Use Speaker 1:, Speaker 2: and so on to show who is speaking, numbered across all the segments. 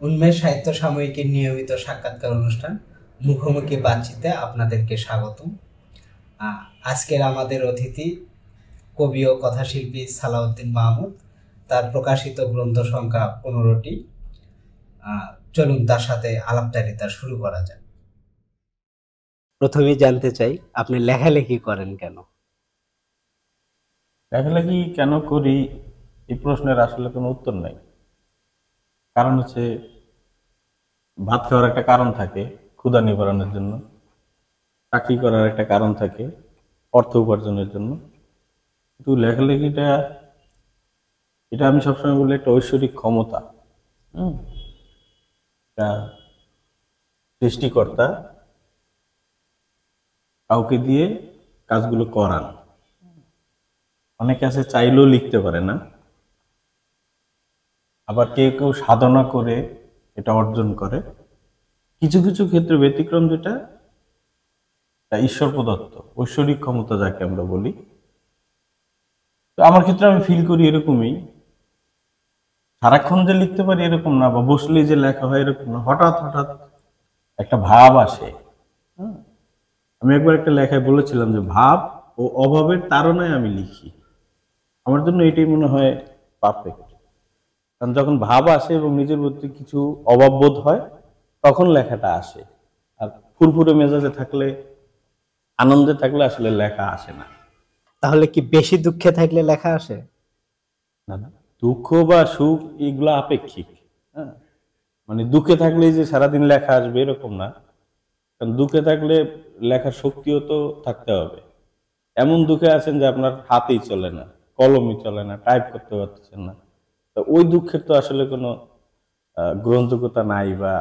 Speaker 1: উন্মেষ সাহিত্য সাময়িকীর নিয়মিত সাক্ষাৎকার অনুষ্ঠান মুখোমুখি বাতচিতে আপনাদেরকে স্বাগতম। আজকের আমাদের অতিথি কবি ও কথাশিল্পী সালাউদ্দিন মাহমুদ। তার প্রকাশিত গ্রন্থ সংখ্যা 15টি। চলুন তার সাথে আলাপচারিতা শুরু করা যাক। প্রথমেই জানতে চাই, আপনি লেখালেখি করেন কেন?
Speaker 2: লেখালেখি কেন করি এই প্রশ্নের আসলে কোনো উত্তর নাই। কারণ হচ্ছে ভাত খাওয়ার একটা কারণ থাকে, ক্ষুধা নিবারণের জন্য। চাকরি করার একটা কারণ থাকে, অর্থ উপার্জনের জন্য। কিন্তু লেখালেখিটা, এটা আমি সবসময় বলি, একটা ঐশ্বরিক ক্ষমতা। হুম এটা সৃষ্টিকর্তা কাউকে দিয়ে কাজগুলো করান। অনেকে আছে চাইলেও লিখতে পারে না, আবার কেউ কেউ সাধনা করে এটা অর্জন করে। কিছু কিছু ক্ষেত্রে ব্যতিক্রম, যেটা ঈশ্বর প্রদত্ত ঐশ্বরিক ক্ষমতা যাকে আমরা বলি। তো আমার ক্ষেত্রে আমি ফিল করি এরকমই। সারাক্ষণ যে লিখতে পারি এরকম না, বা বসলেই যে লেখা হয় এরকম না। হঠাৎ হঠাৎ একটা ভাব আসে। হ্যাঁ, আমি একবার একটা লেখায় বলেছিলাম যে ভাব ও অভাবের তাড়নায় আমি লিখি। আমার জন্য এটাই মনে হয় পারফেক্ট। কারণ যখন ভাব আসে এবং নিজের প্রতি কিছু অভাব বোধ হয়, তখন লেখাটা আসে। আর ফুরফুরে মেজাজে থাকলে, আনন্দে থাকলে আসলে লেখা আসে না।
Speaker 1: তাহলে কি বেশি দুঃখে থাকলে লেখা আসে?
Speaker 2: না না, দুঃখ বা সুখ এগুলো আপেক্ষিক। হ্যাঁ, মানে দুঃখে থাকলেই যে সারাদিন লেখা আসবে এরকম না। কারণ দুঃখে থাকলে লেখার শক্তিও তো থাকতে হবে। এমন দুঃখে আছেন যে আপনার হাতেই চলে না, কলমই চলে না, টাইপ করতে পারতেছেন না। তো ওই দুঃখের তো আসলে কোনো গ্রহণযোগ্যতা নাই বা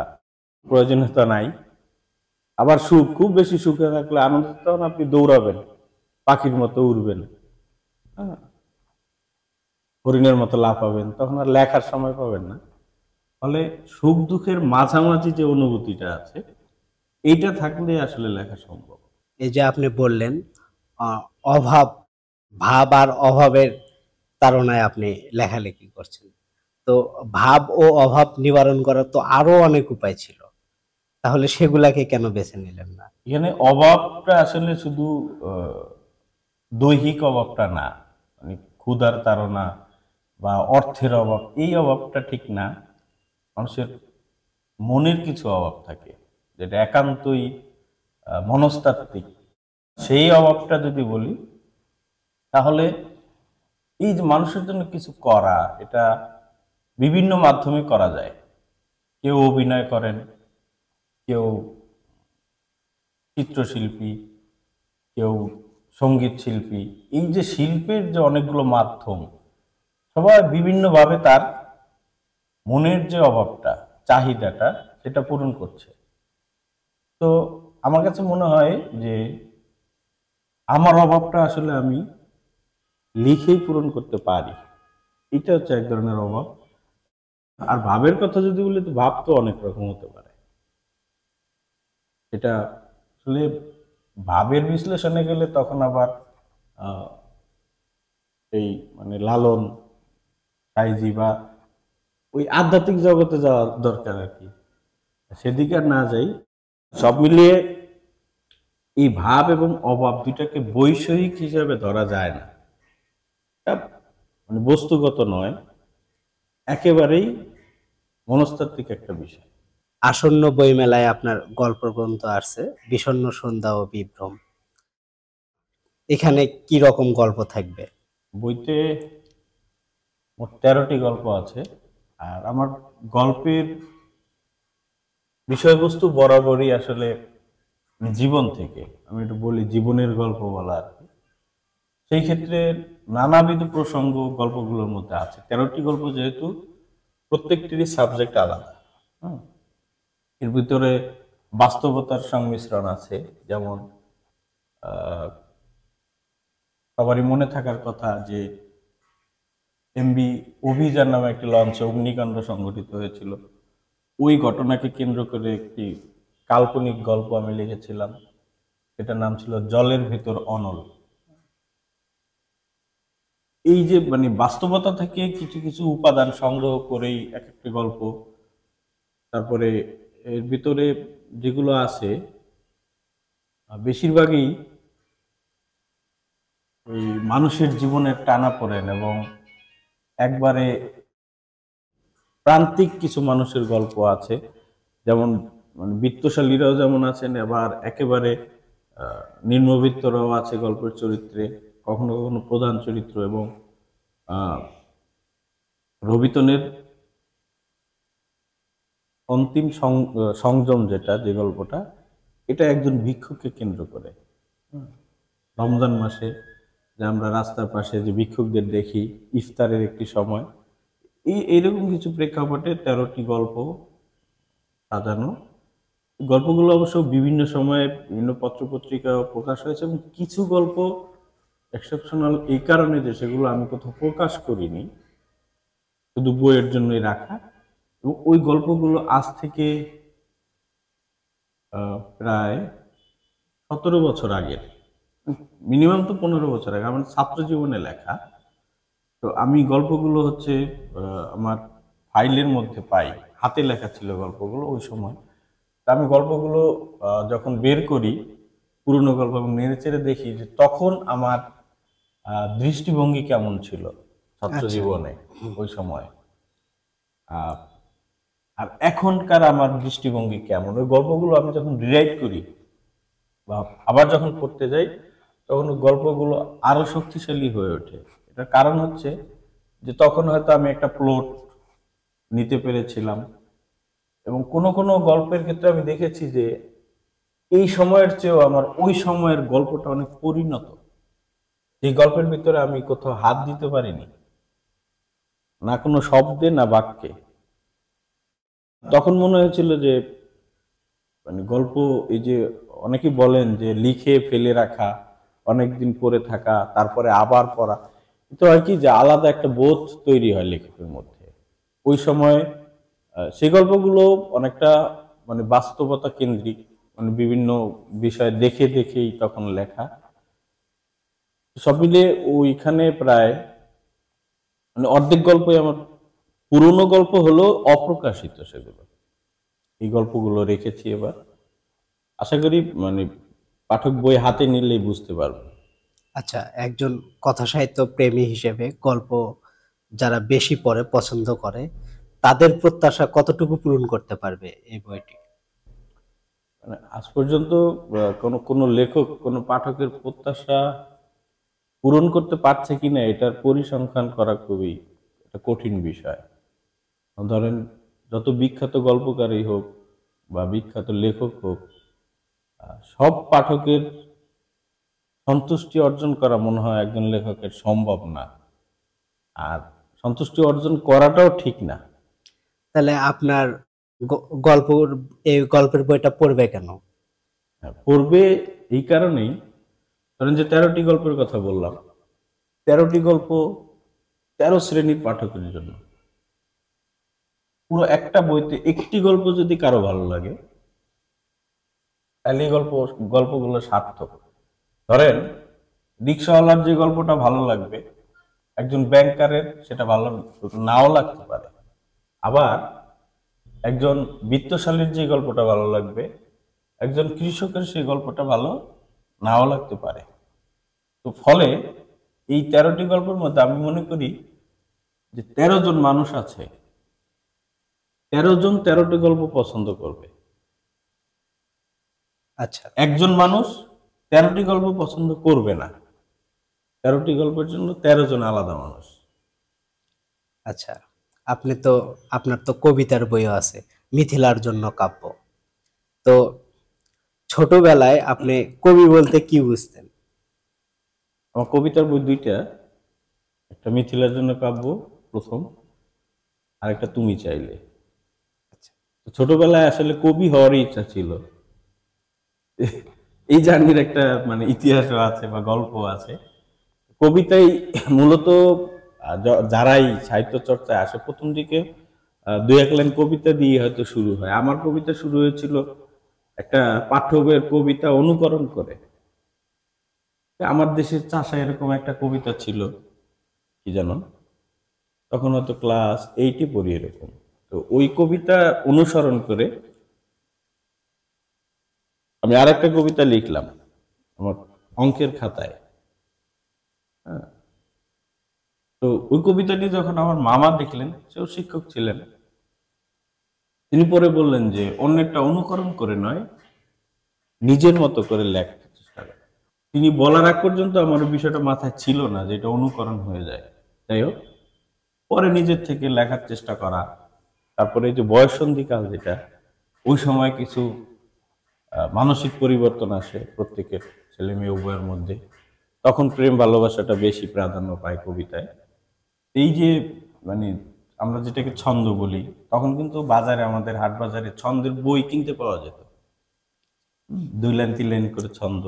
Speaker 2: প্রয়োজনীয়তা নাই। আবার সুখ, খুব বেশি সুখে থাকলে, আনন্দ, তখন আপনি দৌড়াবেন, পাখির মতো উড়বেন, হ্যাঁ, হরিণের মতো লাফাবেন, তখন আর লেখার সময় পাবেন না। ফলে সুখ দুঃখের মাঝামাঝি যে অনুভূতিটা আছে, এইটা থাকলে আসলে লেখা সম্ভব।
Speaker 1: এই যে আপনি বললেন আহ, অভাব, ভাব আর অভাবের তাড়নায় আপনি লেখালেখি করছেন। তো ভাব ও অভাব নিবারণ করার তো আরো অনেক উপায় ছিল, তাহলে সেগুলাকে কেন বেছে নিলেন না?
Speaker 2: এখানে অভাবটা আসলে শুধু আহ, দৈহিক অভাবটা না, মানে ক্ষুধার তাড়না বা অর্থের অভাব, এই অভাবটা ঠিক না। মানুষের মনের কিছু অভাব থাকে, যেটা একান্তই মনস্তাত্ত্বিক। সেই অভাবটা যদি বলি, তাহলে এই যে মানুষের জন্য কিছু করা, এটা বিভিন্ন মাধ্যমে করা যায়। কেউ অভিনয় করেন, কেউ চিত্রশিল্পী, কেউ সঙ্গীত শিল্পী। এই যে শিল্পের যে অনেকগুলো মাধ্যম, সবাই বিভিন্নভাবে তার মনের যে অভাবটা, চাহিদাটা, সেটা পূরণ করছে। তো আমার কাছে মনে হয় যে আমার অভাবটা আসলে আমি লিখেই পূরণ করতে পারি। এটা হচ্ছে এক ধরনের অভাব। আর ভাবের কথা যদি বলি, তো ভাব তো অনেক রকম হতে পারে। এটা আসলে ভাবের বিশ্লেষণে গেলে তখন আবার আহ, এই মানে লালন সাইজি বা ওই আধ্যাত্মিক জগতে যাওয়ার দরকার আর কি। সেদিকে আর না যাই। সব মিলিয়ে এই ভাব এবং অভাব দুইটাকে বৈষয়িক হিসাবে ধরা যায় না। এটা মানে বস্তুগত নয়, একেবারেই মনস্তাত্ত্বিক একটা বিষয়।
Speaker 1: আসন্ন বইমেলায় আপনার গল্প গ্রন্থ আসছে, বিষণ্ণ সন্ধ্যা ও বিভ্রম। এখানে কি রকম গল্প থাকবে?
Speaker 2: বইতে মোট 13টি গল্প আছে। আর আমার গল্পের বিষয়বস্তু বরাবরই আসলে জীবন থেকে, আমি একটু বলি, জীবনের গল্প বলা আর কি। সেই ক্ষেত্রে নানাবিধ প্রসঙ্গ গল্পগুলোর মধ্যে আছে। 13টি গল্প যেহেতু, প্রত্যেকটিরই সাবজেক্ট আলাদা। হুম, এর ভিতরে বাস্তবতার সংমিশ্রণ আছে। যেমন আহ, সবারই মনে থাকার কথা যে এমবি অভিযান নামে একটি লঞ্চে অগ্নিকাণ্ড সংঘটিত হয়েছিল। ওই ঘটনাকে কেন্দ্র করে একটি কাল্পনিক গল্প আমি লিখেছিলাম। এটার নাম ছিল জলের ভেতর অনল। এই যে মানে বাস্তবতা থেকে কিছু কিছু উপাদান সংগ্রহ করেই এক একটা গল্প তারপরে এর ভিতরে যেগুলো আছে বেশিরভাগই ওই মানুষের জীবনের টানাপোড়েন এবং একবারে প্রান্তিক কিছু মানুষের গল্প আছে, যেমন মানে বিত্তশালীরাও যেমন আছেন, আবার একেবারে নিম্নবিত্তরাও আছে গল্পের চরিত্রে, কখনো কখনো প্রধান চরিত্র। এবং রবিতনের অন্তিম সংযম যেটা, যে গল্পটা, এটা একজন ভিক্ষুককে কেন্দ্র করে। রমজান মাসে যে আমরা রাস্তার পাশে যে ভিক্ষুকদের দেখি, ইফতারের একটি সময়, এইরকম কিছু প্রেক্ষাপটে 13টি গল্প সাজানো। গল্পগুলো অবশ্য বিভিন্ন সময়ে বিভিন্ন পত্রপত্রিকা প্রকাশ হয়েছে, এবং কিছু গল্প এক্সেপশনাল এই কারণে যে সেগুলো আমি কোথাও প্রকাশ করিনি, শুধু বইয়ের জন্যই রাখা। এবং ওই গল্পগুলো আজ থেকে প্রায় 17 বছর আগের, মিনিমাম তো 15 বছর আগে আমার ছাত্র জীবনে লেখা। তো আমি গল্পগুলো হচ্ছে আমার ফাইলের মধ্যে পাই, হাতে লেখা ছিল গল্পগুলো ওই সময়। তা আমি গল্পগুলো যখন বের করি, পুরনো গল্প, এবং নেড়ে চেড়ে দেখি যে তখন আমার দৃষ্টিভঙ্গি কেমন ছিল ছাত্র জীবনে ওই সময়, আর এখনকার আমার দৃষ্টিভঙ্গি কেমন। ওই গল্পগুলো আমি যখন রিরাইট করি বা আবার যখন পড়তে যাই, তখন গল্পগুলো আরো শক্তিশালী হয়ে ওঠে। এটার কারণ হচ্ছে যে তখন হয়তো আমি একটা প্লট নিতে পেরেছিলাম, এবং কোনো কোনো গল্পের ক্ষেত্রে আমি দেখেছি যে এই সময়ের চেয়েও আমার ওই সময়ের গল্পটা অনেক পরিণত, এই গল্পের ভিতরে আমি কোথাও হাত দিতে পারিনি, না কোনো শব্দে না বাক্যে। তখন মনে হয়েছিল যে মানে গল্প, এই যে অনেকেই বলেন যে লিখে ফেলে রাখা, অনেকদিন পড়ে থাকা, তারপরে আবার পড়া, তো হয় কি যে আলাদা একটা বোধ তৈরি হয় লেখকের মধ্যে। ওই সময় সেই গল্পগুলো অনেকটা মানে বাস্তবতা কেন্দ্রিক, মানে বিভিন্ন বিষয় দেখে দেখেই তখন লেখা। সব মিলিয়ে ওইখানে প্রায় মানে অর্ধেক গল্পই আমার পুরনো গল্প হলো অপ্রকাশিত, সেগুলো এই গল্পগুলো রেখেছি। এবার আশা করি মানে পাঠক বই হাতে নিলেই বুঝতে পারবে।
Speaker 1: আচ্ছা, একজন কথা সাহিত্য প্রেমী হিসেবে গল্প যারা বেশি পড়ে পছন্দ করে, তাদের প্রত্যাশা কতটুকু পূরণ করতে পারবে এই বইটি?
Speaker 2: মানে আজ পর্যন্ত কোনো কোনো লেখক কোনো পাঠকের প্রত্যাশা পূরণ করতে পারছে কিনা এটার পরিসংখ্যান করা খুবই একটা কঠিন বিষয়। ধরেন যত বিখ্যাত গল্পকারই হোক বা বিখ্যাত লেখক হোক, সব পাঠকের সন্তুষ্টি অর্জন করা মনে হয় একজন লেখকের সম্ভব না, আর সন্তুষ্টি অর্জন করাটাও ঠিক না।
Speaker 1: তাহলে আপনার গল্প, এই গল্পের বইটা পড়বে কেন?
Speaker 2: পড়বে এই কারণেই, ধরেন যে 13টি গল্পের কথা বললাম, 13টি গল্প 13 শ্রেণীর পাঠকের জন্য। পুরো একটা বইতে একটি গল্প যদি কারো ভালো লাগে, তাহলে এই গল্পগুলো সার্থক। ধরেন রিক্সাওয়ালার যে গল্পটা ভালো লাগবে, একজন ব্যাংকারের সেটা ভালো নাও লাগতে পারে। আবার একজন বিত্তশালীর যে গল্পটা ভালো লাগবে, একজন কৃষকের সেই গল্পটা ভালো নাও লাগতে পারে। তো ফলে এই 13টি গল্পের মধ্যে আমি মনে করি যে 13 জন মানুষ আছে, 13 জন 13টি গল্প পছন্দ করবে।
Speaker 1: আচ্ছা,
Speaker 2: একজন মানুষ 13টি গল্প পছন্দ করবে না, 13টি গল্পের জন্য 13 জন আলাদা মানুষ।
Speaker 1: আচ্ছা, আপনার তো কবিতার বইও আছে, মিথিলার জন্য কাব্য। তো ছোটবেলায় আপনি কবি বলতে কি বুঝতেন?
Speaker 2: আমার কবিতার বই দুইটা, একটা মিথিলার জন্য কাব্য প্রথম, আর একটা তুমি চাইলে। তো ছোটবেলায় আসলে কবি হওয়ারই ইচ্ছা ছিল। এই জার্নির একটা মানে ইতিহাসও আছে বা গল্প আছে। কবিতাই মূলত যারাই সাহিত্য চর্চায় আসে, প্রথম দিকে দুই এক লাইন কবিতা দিয়ে হয়তো শুরু হয়। আমার কবিতা শুরু হয়েছিল একটা পাঠ্য বইয়ের কবিতা অনুকরণ করে। আমার দেশের চাষা এরকম একটা কবিতা ছিল, কি জানো, তখন হয়তো ক্লাস 8-এ পড়ি এরকম। তো ওই কবিতা অনুসরণ করে আমি আরেকটা কবিতা লিখলাম আমার অঙ্কের খাতায়। হ্যাঁ, তো ওই কবিতাটি যখন আমার মামা দেখলেন, সেও শিক্ষক ছিলেন, তিনি পরে বললেন যে অন্যেরটা অনুকরণ করে নয়, নিজের মতো করে লেখতে চেষ্টা করেন। তিনি বলার আগ পর্যন্ত আমার ওই বিষয়টা মাথায় ছিল না যে এটা অনুকরণ হয়ে যায়। যাই হোক, পরে নিজের থেকে লেখার চেষ্টা করা, তারপরে এই যে বয়ঃসন্ধিকাল যেটা, ওই সময় কিছু মানসিক পরিবর্তন আসে প্রত্যেকের, ছেলে মেয়ে উভয়ের মধ্যে। তখন প্রেম ভালোবাসাটা বেশি প্রাধান্য পায় কবিতায়। এই যে মানে আমরা যেটাকে ছন্দ বলি, তখন কিন্তু বাজারে, আমাদের হাট বাজারে ছন্দের বই কিনতে পাওয়া যেত। 2 লাইন 3 লাইন করে ছন্দ,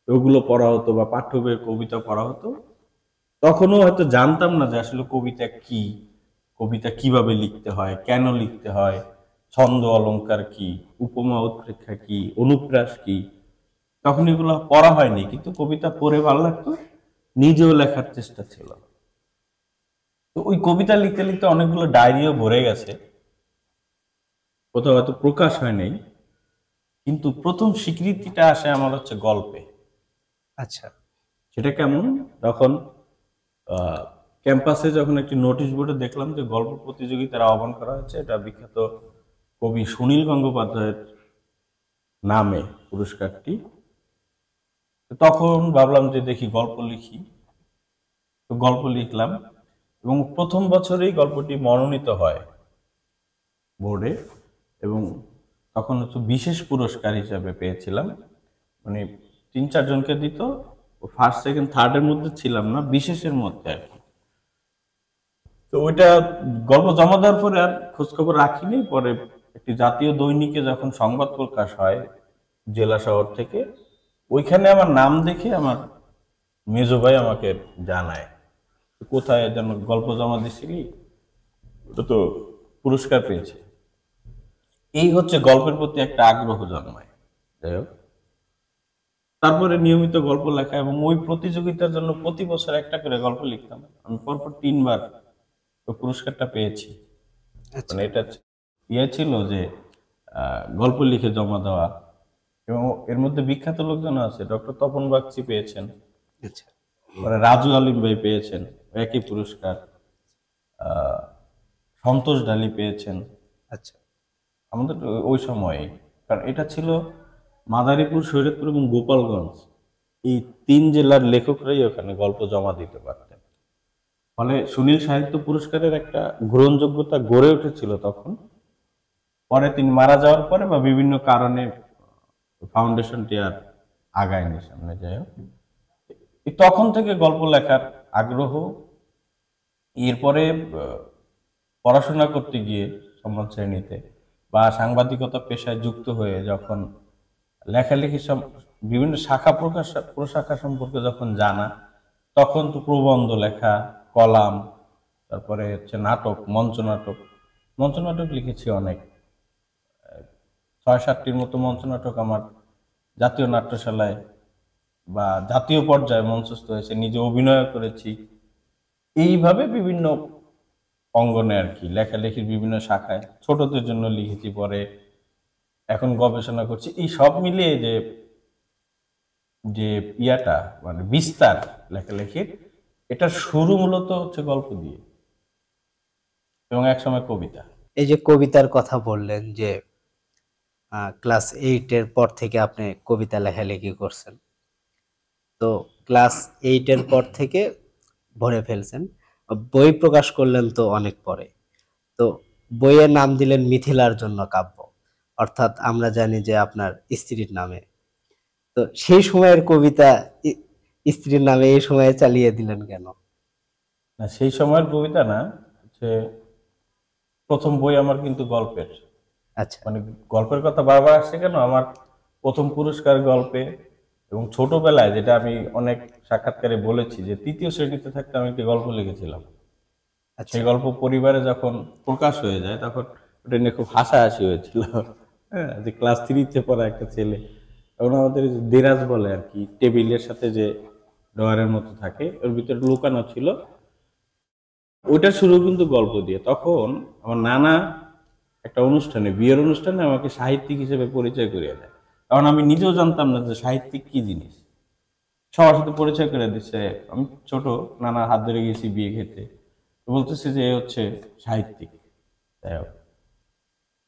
Speaker 2: ওগুলো পড়া হতো, বা পাঠ্য বইয়ের কবিতা পড়া হতো। তখনও হয়তো জানতাম না যে আসলে কবিতা কি, কবিতা কিভাবে লিখতে হয়, কেন লিখতে হয়, ছন্দ অলংকার কি, উপমা উৎপ্রেক্ষা কি, অনুপ্রাস কি, তখন এগুলো পড়া হয়নি, কিন্তু কবিতা পড়ে ভালো লাগতো, নিজেও লেখার চেষ্টা ছিল। তো ওই কবিতা লিখতে লিখতে অনেকগুলো ডায়েরিও ভরে গেছে, কোথাও হয়তো প্রকাশ হয় নাই, কিন্তু প্রথম স্বীকৃতিটা আসে আমার হচ্ছে গল্পে।
Speaker 1: আচ্ছা।
Speaker 2: সেটা কেমন? তখন ক্যাম্পাসে যখন একটি নোটিশ বোর্ডে দেখলাম যে গল্প প্রতিযোগিতার আহ্বান করা হয়েছে, এটা বিখ্যাত কবি সুনীল গঙ্গোপাধ্যায়ের নামে পুরস্কারটি, তখন ভাবলাম যে দেখি গল্প লিখি। তো গল্প লিখলাম, এবং প্রথম বছরেই গল্পটি মনোনীত হয় বোর্ডে, এবং তখন হচ্ছে বিশেষ পুরস্কার হিসাবে পেয়েছিলাম। মানে 3-4 জনকে দিত, ফার্স্ট সেকেন্ড থার্ডের মধ্যে ছিলাম না, বিশেষের মধ্যে আর কি। তো ওইটা গল্প জমা দেওয়ার পরে আর খোঁজখবর রাখিনি। পরে একটি জাতীয় দৈনিকে যখন সংবাদ প্রকাশ হয় জেলা শহর থেকে, ওইখানে আমার নাম দেখে আমার মেজো ভাই আমাকে জানায়, কোথায় যেন গল্প জমা দিছিলি, ওটা তো পুরস্কার পেয়েছে। এই হচ্ছে গল্পের প্রতি একটা আগ্রহ জন্মায়। যাই হোক, তারপরে নিয়মিত গল্প লেখা, এবং ওই প্রতিযোগিতার জন্য প্রতি বছর একটা করে গল্প লিখতাম। আমি পরপর 3 বার ওই পুরস্কারটা পেয়েছি।
Speaker 1: আচ্ছা।
Speaker 2: মানে এটা ইয়ে ছিল যে গল্প লিখে জমা দেওয়া। এবং এর মধ্যে বিখ্যাত লোকজন আছে, ডক্টর তপন বাগচি পেয়েছেন,
Speaker 1: আচ্ছা।
Speaker 2: পরে রাজু আলিম ভাই পেয়েছেন একই পুরস্কার, সন্তোষ ঢালি পেয়েছেন
Speaker 1: আচ্ছা।
Speaker 2: আমাদের ওই সময়ে। কারণ এটা ছিল মাদারীপুর, শরীয়তপুর এবং গোপালগঞ্জ, এই 3 জেলার লেখকরাই ওখানে গল্প জমা দিতে পারতেন। ফলে সুনীল সাহিত্য পুরস্কারের একটা গ্রহণযোগ্যতা গড়ে উঠেছিল তখন। পরে তিনি মারা যাওয়ার পরে বা বিভিন্ন কারণে ফাউন্ডেশনটি আর আগায়নি সামনে। যাই হোক, তখন থেকে গল্প লেখার আগ্রহ। এরপরে পড়াশোনা করতে গিয়ে সমাজ শ্রেণীতে বা সাংবাদিকতা পেশায় যুক্ত হয়ে যখন লেখালেখি বিভিন্ন শাখা প্রশাখা সম্পর্কে যখন জানা, তখন তো প্রবন্ধ লেখা, কলাম, তারপরে হচ্ছে নাটক, মঞ্চ নাটক লিখেছি অনেক। 6-7টির মতো মঞ্চনাটক আমার জাতীয় নাট্যশালায় বা জাতীয় পর্যায়ে মঞ্চস্থ হয়েছে, নিজে অভিনয় করেছি। এইভাবে বিভিন্ন অঙ্গনে আর কি, লেখালেখির বিভিন্ন শাখায় ছোটদের জন্য লিখেছি, পরে এখন গবেষণা করছি। এই সব মিলিয়ে যে যে ইয়াটা মানে বিস্তার লেখালেখির, এটা শুরু মূলত হচ্ছে গল্প দিয়ে, এবং একসময় কবিতা।
Speaker 1: এই যে কবিতার কথা বললেন যে ক্লাস 8-এর পর থেকে আপনি কবিতা লেখালেখি করছেন, তো ক্লাস 8-এর পর থেকে ভরে ফেলছেন, বই প্রকাশ করলেন তো অনেক পরে। তো বইয়ের নাম দিলেন মিথিলার জন্য কাব্য, অর্থাৎ আমরা জানি যে আপনার স্ত্রীর নামে। তো সেই সময়ের কবিতা স্ত্রীর নামে এই সময়ে চালিয়ে দিলেন কেন?
Speaker 2: না, সেই সময়ের কবিতা না, হচ্ছে প্রথম বই আমার কিন্তু গল্পের।
Speaker 1: আচ্ছা।
Speaker 2: মানে গল্পের কথা বারবার আসছে কেন, আমার প্রথম পুরস্কার গল্পে। এবং ছোটবেলায়, যেটা আমি অনেক সাক্ষাৎকারে বলেছি, যে 3য় শ্রেণীতে থাকতে আমি একটি গল্প লিখেছিলাম।
Speaker 1: আচ্ছা।
Speaker 2: সেই গল্প পরিবারে যখন প্রকাশ হয়ে যায়, তখন ওটা নিয়ে খুব হাসাহাসি হয়েছিল। হ্যাঁ, যে ক্লাস 3-তে পড়া একটা ছেলে, তখন আমাদের যে দেরাজ বলে আর কি, টেবিলের সাথে যে ডয়ারের মতো থাকে, ওর ভিতরে লুকানো ছিল ওইটা শুরু কিন্তু গল্প দিয়ে। তখন আমার নানা একটা অনুষ্ঠানে, বিয়ের অনুষ্ঠানে আমাকে সাহিত্যিক হিসেবে পরিচয় করিয়ে দেয়। কারণ আমি নিজেও জানতাম না যে সাহিত্যিক কি জিনিস। সবার সাথে পরিচয় করে দিচ্ছে। আমি ছোট, নানার হাত ধরে গেছি বিয়ে খেতে, তো বলতেছে যে এ হচ্ছে সাহিত্যিক। যাই হোক,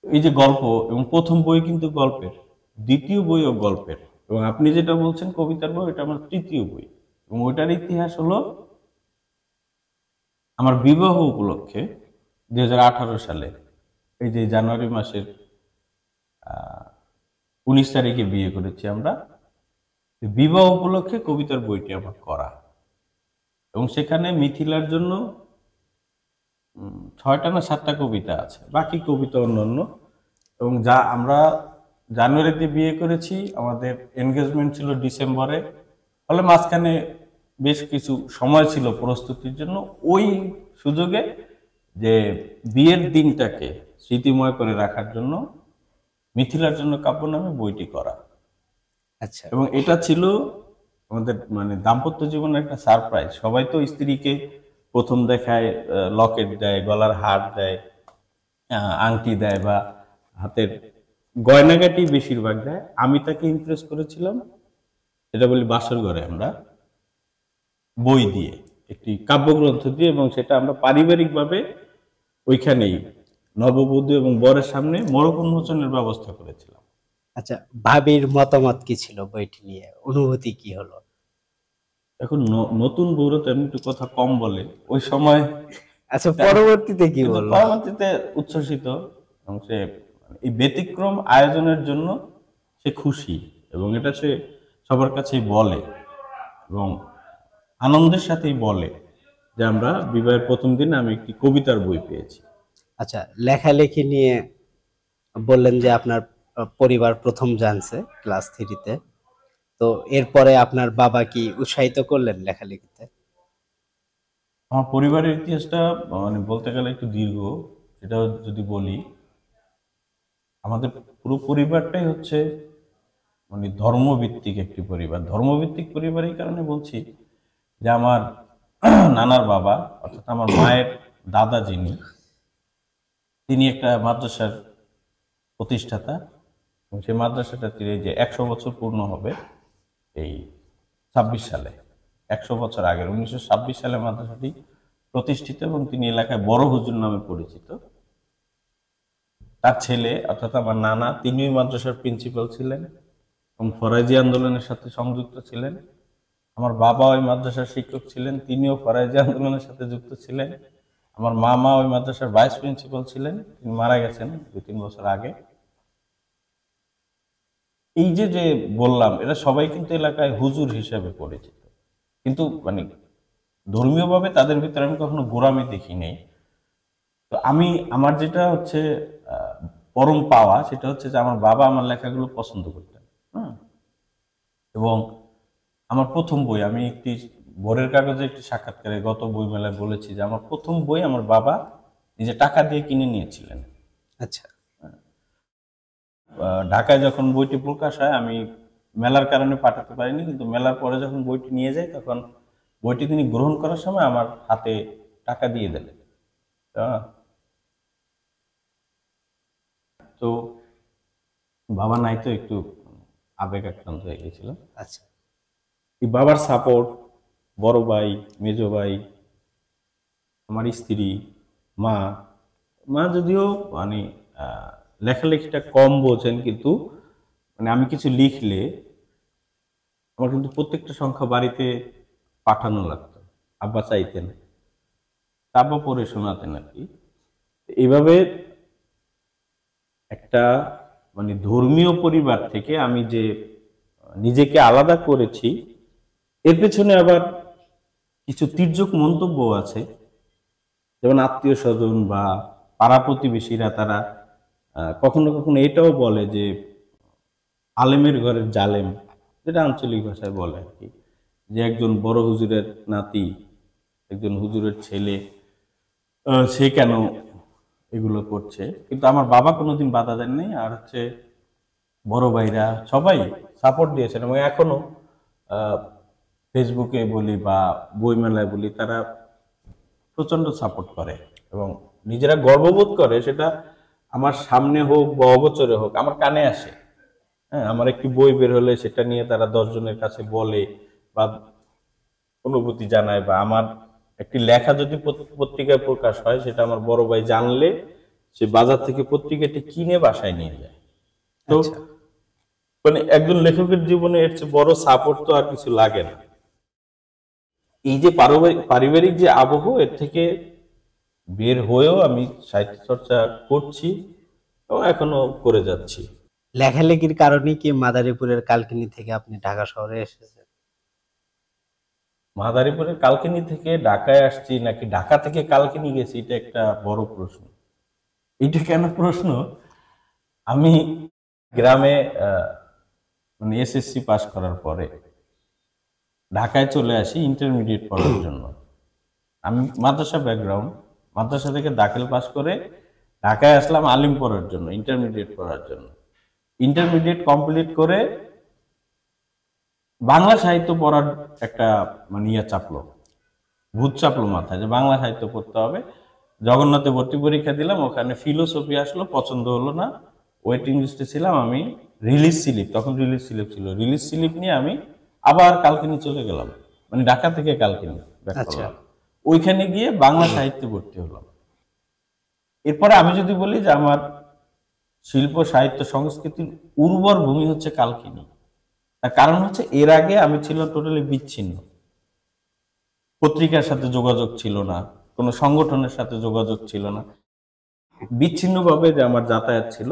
Speaker 2: এই যে গল্প, এবং প্রথম বই কিন্তু গল্পের, দ্বিতীয় বইও গল্পের, এবং আপনি যেটা বলছেন কবিতার বই, এটা আমার তৃতীয় বই। এবং ওইটার ইতিহাস হলো আমার বিবাহ উপলক্ষে 2018 সালে, এই যে জানুয়ারি মাসের 19 তারিখে বিয়ে করেছি আমরা। বিবাহ উপলক্ষে কবিতার বইটি আমার করা, এবং সেখানে মিথিলার জন্য 6টা না 7টা কবিতা আছে, বাকি কবিতা অন্যান্য। এবং যা আমরা জানুয়ারিতে বিয়ে করেছি, আমাদের এনগেজমেন্ট ছিল ডিসেম্বরে, ফলে মাঝখানে বেশ কিছু সময় ছিল প্রস্তুতির জন্য। ওই সুযোগে যে বিয়ের দিনটাকে স্মৃতিময় করে রাখার জন্য মিথিলার জন্য কাব্য নামে বইটি করা।
Speaker 1: আচ্ছা,
Speaker 2: এবং এটা ছিল আমাদের মানে দাম্পত্য জীবনের একটা সারপ্রাইজ। সবাই তো স্ত্রীকে প্রথম দেখায় লকেট দেয়, গলার হার দেয়, আংটি দেয়, বা হাতের গয়নাগাটি বেশিরভাগ দেয়। আমি তাকে ইমপ্রেস করেছিলাম, যেটা বলি বাসর ঘরে আমরা, বই দিয়ে, একটি কাব্যগ্রন্থ দিয়ে, এবং সেটা আমরা পারিবারিকভাবে ওইখানেই নববধূ এবং বরের সামনে মোড়ক উন্মোচনের ব্যবস্থা করেছিলাম।
Speaker 1: আচ্ছা, ভাবির মতামত কি ছিল বইটি নিয়ে, অনুভূতি কি হলো?
Speaker 2: এখন নতুন বউরা তো এমনি একটু কথা কম বলে ওই সময়।
Speaker 1: আচ্ছা, পরবর্তীতে কি
Speaker 2: কিন্তু
Speaker 1: বললো?
Speaker 2: পরবর্তীতে উচ্ছ্বসিত, এবং সে এই ব্যতিক্রম আয়োজনের জন্য সে খুশি, এবং এটা সে সবার কাছেই বলে, এবং আনন্দের সাথেই বলে যে আমরা বিবাহের প্রথম দিন আমি একটি কবিতার বই পেয়েছি।
Speaker 1: আচ্ছা, লেখালেখি নিয়ে বললেন যে আপনার পরিবার প্রথম জানছে ক্লাস 3-তে, তো এরপরে আপনার বাবা কি উৎসাহিত করলেন লেখালেখিতে?
Speaker 2: আমার পরিবারের ইতিহাসটা মানে বলতে গেলে একটু দীর্ঘ। সেটা যদি বলি, আমাদের পুরো পরিবারটাই হচ্ছে মানে ধর্মভিত্তিক একটি পরিবার। ধর্মভিত্তিক পরিবার এই কারণে বলছি যে আমার নানার বাবা, অর্থাৎ আমার মায়ের দাদা যিনি, তিনি একটা মাদ্রাসার প্রতিষ্ঠাতা, এবং সেই মাদ্রাসাটা তিনি যে 100 বছর পূর্ণ হবে এই 26 সালে, 100 বছর আগের 1926 সালে মাদ্রাসাটি প্রতিষ্ঠিত, এবং তিনি এলাকায় বড় হুজুর নামে পরিচিত। তার ছেলে অর্থাৎ আমার নানা, তিনিও মাদ্রাসার প্রিন্সিপাল ছিলেন এবং ফরাজি আন্দোলনের সাথে সংযুক্ত ছিলেন। আমার বাবা ওই মাদ্রাসার শিক্ষক ছিলেন, তিনিও ফরাজি আন্দোলনের সাথে যুক্ত ছিলেন। আমার মামা ওই মাদ্রাসার ভাইস প্রিন্সিপাল ছিলেন, তিনি মারা গেছেন 2-3 বছর আগে। এই যে যে বললাম, এরা সবাই কিন্তু এলাকায় হুজুর হিসেবে পরিচিত, কিন্তু মানে ধর্মীয়ভাবে তাদের ভিতরে আমি কখনো গোঁড়ামি দেখি নেই। তো আমি, আমার যেটা হচ্ছে পরম পাওয়া, সেটা হচ্ছে যে আমার বাবা আমার লেখাগুলো পছন্দ করতেন। হ্যাঁ, এবং আমার প্রথম বই, আমি একটি ভোরের কাগজে একটি সাক্ষাৎকারে গত বইমেলায় বলেছি যে আমার প্রথম বই আমার বাবা নিজে টাকা দিয়ে কিনে নিয়েছিলেন।
Speaker 1: আচ্ছা,
Speaker 2: ঢাকায় যখন বইটি প্রকাশ হয়, আমি মেলার কারণে পাঠাতে পারিনি, কিন্তু মেলার পরে যখন বইটি নিয়ে যাই, তখন বইটি তিনি গ্রহণ করার সময় আমার হাতে টাকা দিয়ে দেন। তো বাবা নাই, তো একটু আবেগ আক্রান্ত হয়ে গেছিল।
Speaker 1: আচ্ছা,
Speaker 2: এই বাবার সাপোর্ট, বড় ভাই, মেজো ভাই, আমার স্ত্রী, মা, মা যদিও মানে লেখালেখিটা কম বোঝেন, কিন্তু মানে আমি কিছু লিখলে আমার কিন্তু প্রত্যেকটা সংখ্যা বাড়িতে পাঠানো লাগতো। আব্বা চাইতেন, আব্বা পড়ে শোনাতেন আর কি। এইভাবে একটা মানে ধর্মীয় পরিবার থেকে আমি যে নিজেকে আলাদা করেছি, এর পেছনে আবার কিছু তির্যক মন্তব্য আছে। যেমন আত্মীয় স্বজন বা পাড়া প্রতিবেশীরা, তারা কখনো কখনো এটাও বলে যে আলেমের ঘরের জালেম, যেটা আঞ্চলিক ভাষায় বলে আর কি, যে একজন বড় হুজুরের নাতি, একজন হুজুরের ছেলে, সে কেন এগুলো করছে। কিন্তু আমার বাবা কোনোদিন বাধা দেননি, আর হচ্ছে বড় ভাইরা সবাই সাপোর্ট দিয়েছেন। এবং এখনো ফেসবুকে বলি বা বইমেলায় বলি, তারা প্রচন্ড সাপোর্ট করে এবং নিজেরা গর্ববোধ করে, সেটা আমার সামনে হোক বা অগোচরে হোক আমার কানে আসে। হ্যাঁ, আমার একটি বই বের হলে সেটা নিয়ে তারা 10 জনের কাছে বলে বা অনুভূতি জানায়, বা আমার একটি লেখা যদি পত্রিকায় প্রকাশ হয় সেটা আমার বড় ভাই জানলে সে বাজার থেকে পত্রিকাটি কিনে বাসায় নিয়ে যায়। তো
Speaker 1: আচ্ছা।
Speaker 2: মানে একজন লেখকের জীবনে এর চেয়ে বড় সাপোর্ট তো আর কিছু লাগে না। এই যে পারিবারিক যে আবহ, এর থেকে বের হয়েও আমি সাহিত্য চর্চা করছি এবং এখনো করে যাচ্ছি।
Speaker 1: লেখালেখির কারণে কি মাদারীপুরের কালকিনি থেকে আপনি ঢাকা শহরে এসেছেন?
Speaker 2: মাদারীপুরের কালকিনি থেকে ঢাকায় আসছি নাকি ঢাকা থেকে কালকিনি গেছি, এটা একটা বড় প্রশ্ন। এটা কেন প্রশ্ন? আমি গ্রামে মানে এসএসসি পাশ করার পরে ঢাকায় চলে আসি ইন্টারমিডিয়েট পড়ার জন্য। আমি মাদ্রাসা ব্যাকগ্রাউন্ড, মাদ্রাসা থেকে দাখিল পাস করে ঢাকায় আসলাম আলিম পড়ার জন্য, ইন্টারমিডিয়েট পড়ার জন্য। ইন্টারমিডিয়েট কমপ্লিট করে বাংলা সাহিত্য পড়ার একটা মানে চাপলো, ভূত চাপলো মাথায় যে বাংলা সাহিত্য পড়তে হবে। জগন্নাথে ভর্তি পরীক্ষা দিলাম, ওখানে ফিলোসফি আসলো, পছন্দ হলো না। ওয়েটিং লিস্টে ছিলাম আমি। রিলিজ স্লিপ, তখন রিলিজ স্লিপ ছিল, রিলিজ স্লিপ নিয়ে আমি আবার কালকিনি চলে গেলাম, মানে ঢাকা থেকে কালকিনি ব্যাক করলাম। ওইখানে গিয়ে বাংলা সাহিত্যে ভর্তি হলাম। এরপরে আমি যদি বলি যে আমার শিল্প সাহিত্য সংস্কৃতির উর্বর ভূমি হচ্ছে কালকিনি, তার কারণ হচ্ছে এর আগে আমি ছিলাম টোটালি বিচ্ছিন্ন। পত্রিকার সাথে যোগাযোগ ছিল না, কোনো সংগঠনের সাথে যোগাযোগ ছিল না, বিচ্ছিন্নভাবে যে আমার যাতায়াত ছিল।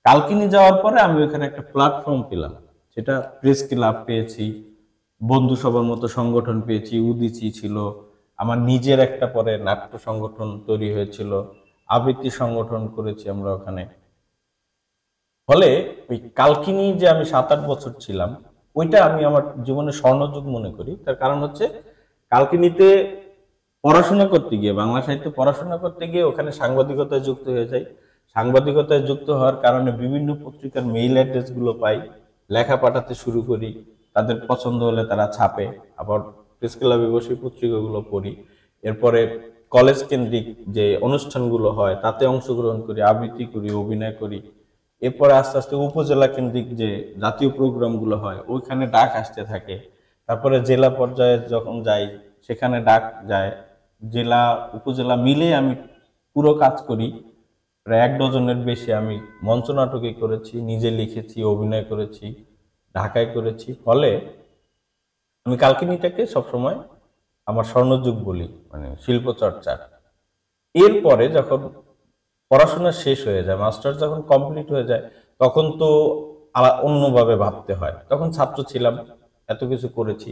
Speaker 2: কালকিনি যাওয়ার পরে আমি ওখানে একটা প্ল্যাটফর্ম পেলাম, সেটা প্রেস ক্লাব পেয়েছি, বন্ধু সবার মতো সংগঠন পেয়েছি, উদীচী ছিল, আমার নিজের একটা পরে নাট্য সংগঠন তৈরি হয়েছিল, আবৃত্তি সংগঠন করেছি আমরা ওখানে। ফলে ওই কালকিনি যে আমি 7-8 বছর ছিলাম, ওইটা আমি আমার জীবনে স্বর্ণযুগ মনে করি। তার কারণ হচ্ছে কালকিনিতে পড়াশোনা করতে গিয়ে, বাংলা সাহিত্য পড়াশোনা করতে গিয়ে ওখানে সাংবাদিকতায় যুক্ত হয়ে যাই। সাংবাদিকতায় যুক্ত হওয়ার কারণে বিভিন্ন পত্রিকার মেইল অ্যাড্রেস গুলো পাই, লেখা পাঠাতে শুরু করি, তাদের পছন্দ হলে তারা ছাপে, আবার প্রেস ক্লাবে বসে পত্রিকাগুলো পড়ি। এরপরে কলেজ কেন্দ্রিক যে অনুষ্ঠানগুলো হয় তাতে অংশগ্রহণ করি, আবৃত্তি করি, অভিনয় করি। এরপরে আস্তে আস্তে উপজেলা কেন্দ্রিক যে জাতীয় প্রোগ্রামগুলো হয় ওইখানে ডাক আসতে থাকে। তারপরে জেলা পর্যায়ে যখন যাই সেখানে ডাক যায়। জেলা উপজেলা মিলে আমি পুরো কাজ করি, প্রায় 1 ডজনের বেশি আমি মঞ্চনাটকে করেছি, নিজে লিখেছি, অভিনয় করেছি, ঢাকায় করেছি। ফলে আমি কালকিনিটাকে সবসময় আমার স্বর্ণযুগ বলি, মানে শিল্প চর্চার। এরপরে যখন পড়াশোনা শেষ হয়ে যায়, মাস্টার্স যখন কমপ্লিট হয়ে যায়, তখন তো অন্যভাবে ভাবতে হয়। তখন ছাত্র ছিলাম, এত কিছু করেছি,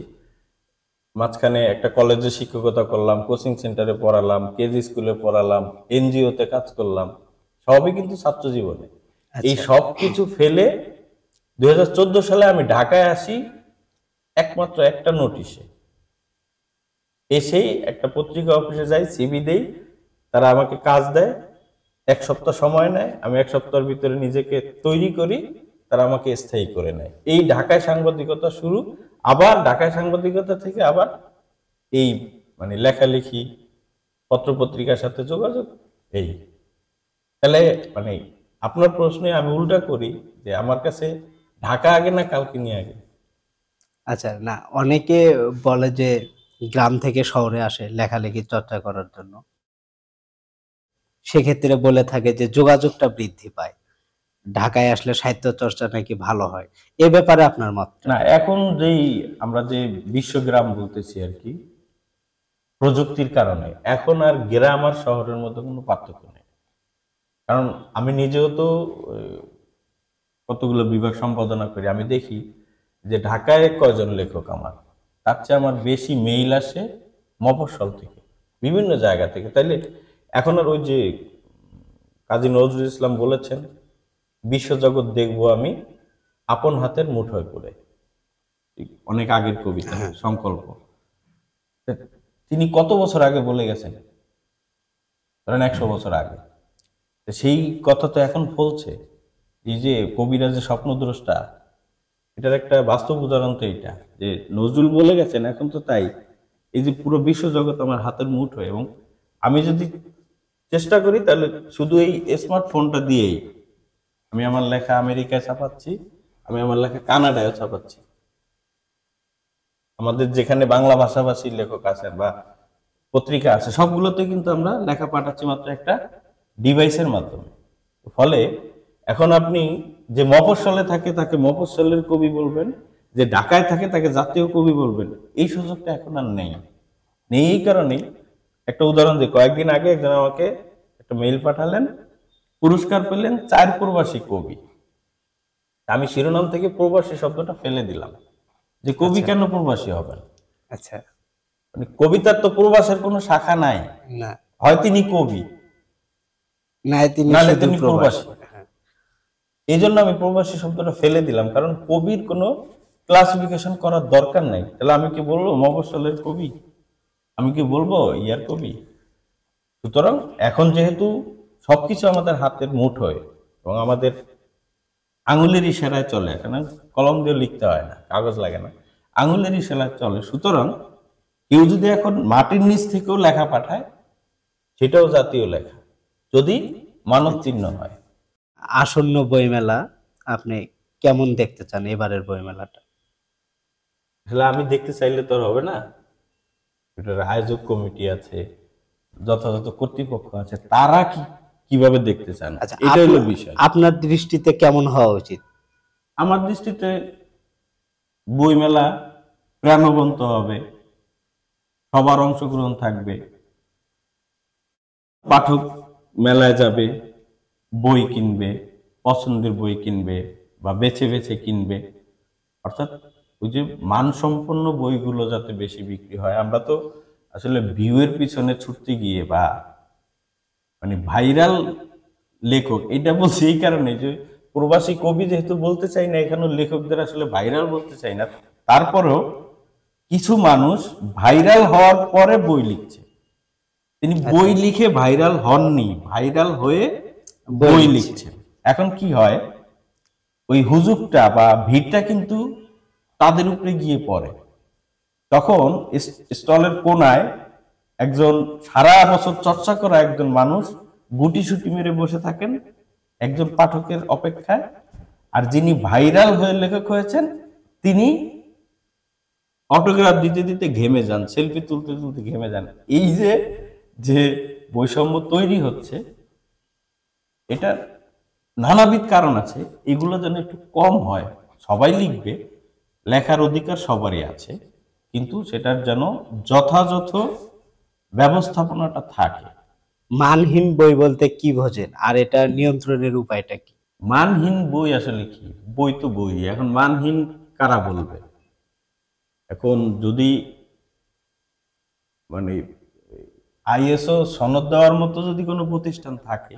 Speaker 2: মাঝখানে একটা কলেজে শিক্ষকতা করলাম, কোচিং সেন্টারে পড়ালাম, কেজি স্কুলে পড়ালাম, এনজিওতে কাজ করলাম, সবই কিন্তু ছাত্র জীবনে। এই সব কিছু ফেলে 2014 সালে আমি ঢাকায় আসি একমাত্র একটা নোটিশে। এসেই একটা পত্রিকা অফিসে যাই, সিভি দেই, তারা আমাকে কাজ দেয়, 1 সপ্তাহ সময় নেয়, আমি 1 সপ্তাহের ভিতরে নিজেকে তৈরি করি, তারা আমাকে স্থায়ী করে নেয়। এই ঢাকায় সাংবাদিকতা শুরু। আবার ঢাকায় সাংবাদিকতা থেকে আবার এই মানে লেখালেখি, পত্রপত্রিকার সাথে যোগাযোগ। এই তাহলে মানে আপনার প্রশ্নে আমি উল্টা করি যে আমার কাছে ঢাকা আগে না কালকিনি আগে?
Speaker 1: আচ্ছা, না, অনেকে বলে যে গ্রাম থেকে শহরে আসে লেখালেখি চর্চা করার জন্য, সেক্ষেত্রে বলে থাকে যে যোগাযোগটা বৃদ্ধি পায়, ঢাকায় আসলে সাহিত্য চর্চা নাকি ভালো হয়। এ ব্যাপারে আপনার মত?
Speaker 2: না, এখন যেই আমরা যে বিশ্বগ্রাম বলতেছি আর কি, প্রযুক্তির কারণে এখন আর গ্রাম আর শহরের মধ্যে কোনো পার্থক্য নেই। কারণ আমি নিজেও তো কতগুলো বিভাগ সম্পাদনা করি, আমি দেখি যে ঢাকায় কয়জন লেখক আমার, তার চেয়ে আমার বেশি মেইল আসে মফস্বল থেকে, বিভিন্ন জায়গা থেকে। তাইলে এখন আর ওই যে কাজী নজরুল ইসলাম বলেছেন, বিশ্বজগৎ দেখবো আমি আপন হাতের মুঠোয় পড়ে, অনেক আগের কবিতা, সংকল্প। তিনি কত বছর আগে বলে গেছেন, ধরেন 100 বছর আগে। সেই কথা তো এখন ফলছে। এই যে কবিরা যে স্বপ্নদ্রষ্টা, এটার একটা বাস্তব উদাহরণ তো এইটা, যে নজরুল বলে গেছেন, এখন তো তাই। এই যে পুরো বিশ্বজগৎ আমার হাতের মুঠোয়, এবং আমি যদি চেষ্টা করি তাহলে শুধু এই স্মার্টফোনটা দিয়েই আমি আমার লেখা আমেরিকায় ছাপাচ্ছি, আমি আমার লেখা কানাডায় ছাপাচ্ছি। আমাদের যেখানে বাংলা ভাষাভাষী লেখক আছেন বা পত্রিকা আছে সবগুলোতে কিন্তু আমরা লেখা পাঠাচ্ছি মাত্র একটা ডিভাইসের মাধ্যমে। ফলে এখন আপনি যে মফস্বলে থাকে তাকে মফস্বলের কবি বলবেন, যে ঢাকায় থাকে তাকে জাতীয় কবি বলবেন, এই সুযোগটা এখন আর নেই। এই কারণেই একটা উদাহরণ দিই, কয়েকদিন আগে একজন আমাকে একটা মেইল পাঠালেন, পুরস্কার পেলেন 4 প্রবাসী কবি। আমি শিরোনাম থেকে প্রবাসী শব্দটা ফেলে দিলাম, যে কবি কেন প্রবাসী হবেন?
Speaker 1: আচ্ছা,
Speaker 2: মানে কবিতার তো প্রবাসের কোনো শাখা নাই,
Speaker 1: না
Speaker 2: হয় তিনি কবি নাহলে তিনি প্রবাসী। এই জন্য আমি প্রবাসী শব্দটা ফেলে দিলাম, কারণ কবির কোনো ক্লাসিফিকেশন করার দরকার নাই। তাহলে আমি কি বলবো মফস্বলের কবি? আমি কি বলবো ইয়ার কবি? সুতরাং এখন যেহেতু সবকিছু আমাদের হাতের মুঠোয় এবং আমাদের আঙুলের ইশারায় চলে, এখানে কলম দিয়ে লিখতে হয় না, কাগজ লাগে না, আঙুলের ইশারায় চলে। সুতরাং কেউ যদি এখন মাটির নিচ থেকেও লেখা পাঠায় সেটাও জাতীয় লেখা, যদি মানব চিহ্ন হয়।
Speaker 1: আসন্ন বইমেলা আপনি কেমন দেখতে চান এবারের বইমেলাটা?
Speaker 2: আসলে আমি দেখতে চাইলে তো আর হবে না, এটার আয়োজক কমিটি আছে, যথাযথ কর্তৃপক্ষ আছে, তারা কিভাবে দেখতে চান,
Speaker 1: আচ্ছা,
Speaker 2: এটা হলো বিষয়।
Speaker 1: আপনার দৃষ্টিতে কেমন হওয়া উচিত?
Speaker 2: আমার দৃষ্টিতে বইমেলা প্রাণবন্ত হবে, সবার অংশগ্রহণ থাকবে, পাঠক মেলায় যাবে, বই কিনবে, পছন্দের বই কিনবে বা বেছে বেছে কিনবে। অর্থাৎ ওই যে মানসম্পন্ন বইগুলো যাতে বেশি বিক্রি হয়। আমরা তো আসলে ভিউয়ের পিছনে ছুটতে গিয়ে বা মানে ভাইরাল লেখক, এটা বলছি এই কারণে যে প্রবাসী কবি যেহেতু বলতে চাই না, এখানে লেখকদের আসলে ভাইরাল বলতে চাই না, তারপরেও কিছু মানুষ ভাইরাল হওয়ার পরে বই লিখছে। তিনি বই লিখে ভাইরাল হননি, ভাইরাল হয়ে বই লিখছে। এখন কি হয়, ওই হুজুগটা বা ভিড়টা কিন্তু তাদের উপরে গিয়ে পড়ে। তখন স্টলের কোনায় একজন সারা বছর চর্চা করা একজন মানুষ গুটি সুটি মেরে বসে থাকেন একজন পাঠকের অপেক্ষায়, আর যিনি ভাইরাল হয়ে লেখক হয়েছেন তিনি অটোগ্রাফ দিতে দিতে ঘেমে যান, সেলফি তুলতে তুলতে ঘেমে যান। এই যে যে বৈষম্য তৈরি হচ্ছে, এটা নানাবিধ কারণ আছে, এগুলো যেন একটু কম হয়। সবাই লিখবে, লেখার অধিকার সবারই আছে, কিন্তু সেটার যেন যথাযথ ব্যবস্থাপনাটা থাকে।
Speaker 1: মানহীন বই বলতে কি বোঝেন, আর এটা নিয়ন্ত্রণের উপায়টা কি?
Speaker 2: মানহীন বই আসলে কি? বই তো বই, এখন মানহীন কারা বলবে? এখন যদি মানে আইএসও সনদ দেওয়ার মতো যদি কোনো প্রতিষ্ঠান থাকে,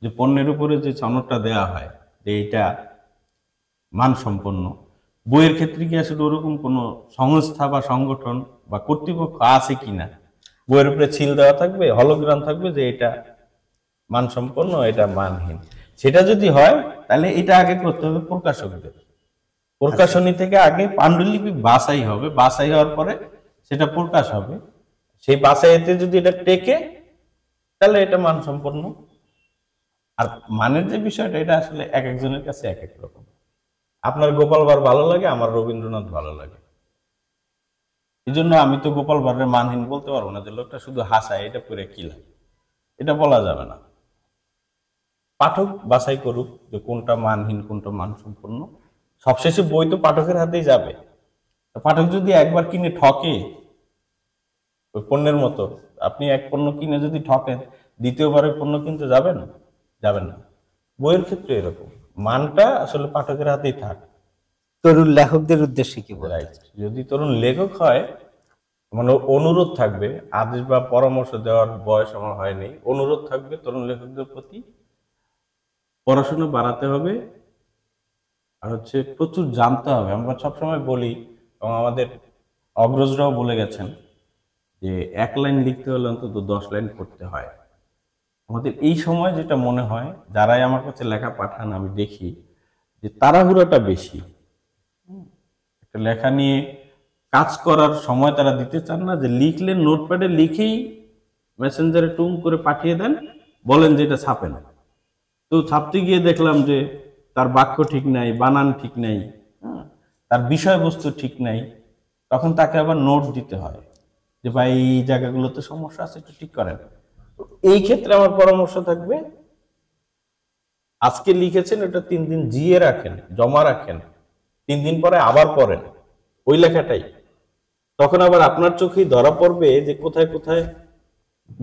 Speaker 2: যে পণ্যের উপরে যে সনদটা দেওয়া হয় যে এটা মানসম্পন্ন, বইয়ের ক্ষেত্রে কি আসলে ওরকম কোনো সংস্থা বা সংগঠন বা কর্তৃপক্ষ আছে কিনা? বইয়ের উপরে ছিল দেওয়া থাকবে, হলোগ্রাম থাকবে যে এটা মানসম্পন্ন, এটা মানহীন। সেটা যদি হয় তাহলে এটা আগে করতে হবে প্রকাশকদের, প্রকাশনী থেকে আগে পাণ্ডুলিপি বাছাই হবে, বাছাই হওয়ার পরে সেটা প্রকাশ হবে। সেই বাছাইতে যদি এটা টেকে তাহলে এটা মানসম্পন্ন। আর মানের যে বিষয়টা, এটা আসলে এক একজনের কাছে এক এক রকম। আপনার গোপাল ভাঁড় ভালো লাগে, আমার রবীন্দ্রনাথ ভালো লাগে, এই জন্য আমি তো গোপাল ভাঁড়ের মানহীন বলতে পারবো না, যে লোকটা শুধু হাসায়, এটা করে কি লাগে, এটা বলা যাবে না। পাঠক বাছাই করুক যে কোনটা মানহীন কোনটা মানসম্পন্ন। সবশেষে বই তো পাঠকের হাতেই যাবে। পাঠক যদি একবার কিনে ঠকে, ওই পণ্যের মতো আপনি এক পণ্য কিনে যদি ঠকেন, দ্বিতীয়বারের পণ্য কিনতে যাবেন যাবেন না। বইয়ের ক্ষেত্রে এরকম, মানটা আসলে পাঠকের হাতেই থাক।
Speaker 1: তরুণ লেখকদের উদ্দেশ্যে কি বলতে চান?
Speaker 2: যদি তরুণ লেখক হয়, মানে অনুরোধ থাকবে, আদেশ বা পরামর্শ দেওয়ার বয়স আমার হয়নি, অনুরোধ থাকবে তরুণ লেখকদের প্রতি, পড়াশোনা বাড়াতে হবে, আর হচ্ছে প্রচুর জানতে হবে। আমরা সবসময় বলি এবং আমাদের অগ্রজরাও বলে গেছেন যে 1 লাইন লিখতে হলে অন্তত 10 লাইন পড়তে হয়। আমাদের এই সময় যেটা মনে হয়, যারাই আমার কাছে লেখা পাঠান আমি দেখি যে তাড়াহুড়োটা বেশি, একটা লেখা নিয়ে কাজ করার সময় তারা দিতে চান না, যে লিখলে নোটপ্যাডে লিখেই মেসেঞ্জারে টুম করে পাঠিয়ে দেন, বলেন যে এটা ছাপেন। তো ছাপতে গিয়ে দেখলাম যে তার বাক্য ঠিক নাই, বানান ঠিক নাই, তার বিষয়বস্তু ঠিক নাই। তখন তাকে আবার নোট দিতে হয় যে ভাই এই জায়গাগুলোতে সমস্যা আছে, একটু ঠিক করেন। এই ক্ষেত্রে আমার পরামর্শ থাকবে, আজকে লিখেছেন এটা 3 দিন জিয়ে রাখেন, জমা রাখেন, 3 দিন পরে আবার পড়েন ওই লেখাটাই। তখন আবার আপনার চোখেই ধরা পড়বে যে কোথায় কোথায়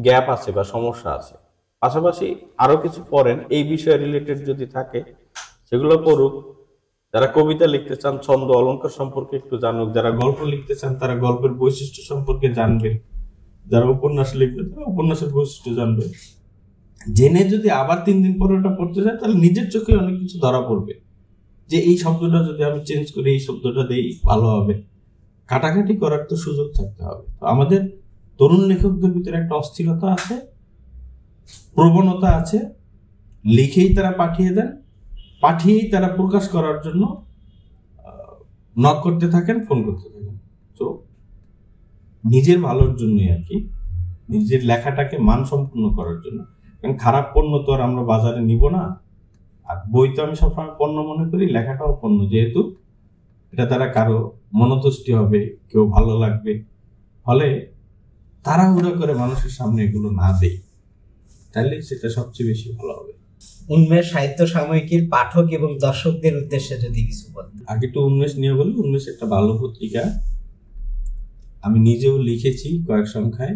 Speaker 2: গ্যাপ আছে বা সমস্যা আছে। পাশাপাশি আরো কিছু পড়েন এই বিষয় রিলেটেড যদি থাকে সেগুলো পড়ুক। যারা কবিতা লিখতে চান ছন্দ অলংকার সম্পর্কে একটু জানুক, যারা গল্প লিখতে চান তারা গল্পের বৈশিষ্ট্য সম্পর্কে জানবে, যারা উপন্যাস লিখবে তারা উপন্যাসের বৈশিষ্ট্য জানবে। জেনে যদি আবার 3 দিন পরে ওটা পড়তে যায় তাহলে নিজের চোখে অনেক কিছু ধরা পড়বে যে এই শব্দটা যদি আমি চেঞ্জ করি, এই শব্দটা দিই ভালো হবে। কাটাকাটি করার তো সুযোগ থাকতে হবে। তো আমাদের তরুণ লেখকদের ভিতরে একটা অস্থিরতা আছে, প্রবণতা আছে, লিখেই তারা পাঠিয়ে দেন, পাঠিয়েই তারা প্রকাশ করার জন্য নক করতে থাকেন, ফোন করতে থাকেন। তো নিজের ভালোর জন্যই আর কি, নিজের লেখাটাকে মানসম্পন্ন করার জন্য। কারণ খারাপ পণ্য তো আর আমরা বাজারে নিব না। আর বই তো আমি সবসময় পণ্য মনে করি, লেখাটাও পণ্য, যেহেতু এটা দ্বারা কারো মনোতুষ্টি হবে, কেউ ভালো লাগবে। ফলে তাড়াহুড়ো করে মানুষের সামনে এগুলো না দেই, তাহলে সেটা সবচেয়ে বেশি ভালো হবে।
Speaker 1: উন্মেষ সাহিত্য সাময়িকীর পাঠক এবং দর্শকদের উদ্দেশ্যে যদি কিছু বলতেন।
Speaker 2: আগে তো উন্মেষ নিয়ে বলি, উন্মেষ একটা ভালো পত্রিকা, আমি নিজেও লিখেছি কয়েক সংখ্যায়,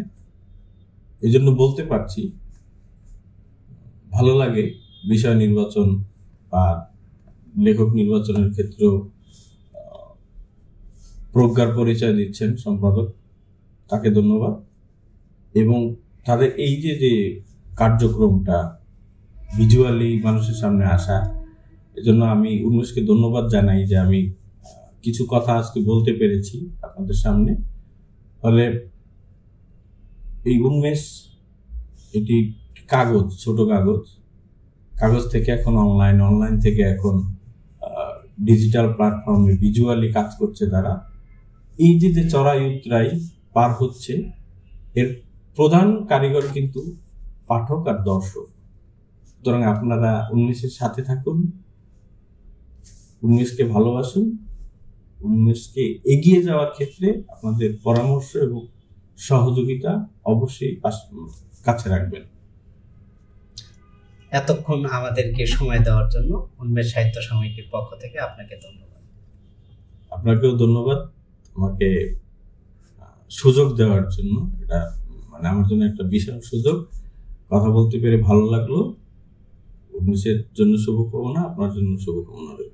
Speaker 2: এই জন্য বলতে পারছি। ভালো লাগে বিষয় নির্বাচন বা লেখক নির্বাচনের ক্ষেত্রেও প্রজ্ঞার পরিচয় দিচ্ছেন সম্পাদক, তাকে ধন্যবাদ। এবং তাদের এই যে যে কার্যক্রমটা ভিজুয়ালি মানুষের সামনে আসা, এজন্য আমি উন্মেষকে ধন্যবাদ জানাই যে আমি কিছু কথা আজকে বলতে পেরেছি আপনাদের সামনে। ফলে এই উন্মেষ এটি কাগজ, ছোট কাগজ, কাগজ থেকে এখন অনলাইন, অনলাইন থেকে এখন ডিজিটাল প্ল্যাটফর্মে ভিজুয়ালি কাজ করছে তারা। এই যে যে চড়াই উতরাই পার হচ্ছে, এর প্রধান কারিগর কিন্তু পাঠক আর দর্শক। সুতরাং আপনারা উন্মেষের সাথে থাকুন, উন্মেষকে ভালোবাসুন, উন্মেষকে এগিয়ে যাওয়ার ক্ষেত্রে আপনাদের পরামর্শ এবং সহযোগিতা অবশ্যই কাছে রাখবেন।
Speaker 1: এতক্ষণ আমাদেরকে সময় দেওয়ার জন্য উন্মেষ সাহিত্য সাময়িকীর পক্ষ থেকে আপনাকে ধন্যবাদ।
Speaker 2: আপনাকেও ধন্যবাদ আমাকে সুযোগ দেওয়ার জন্য। এটা মানে আমার জন্য একটা বিশাল সুযোগ, কথা বলতে পেরে ভালো লাগলো। উন্মেষের জন্য শুভকামনা, আপনার জন্য শুভকামনা রইল।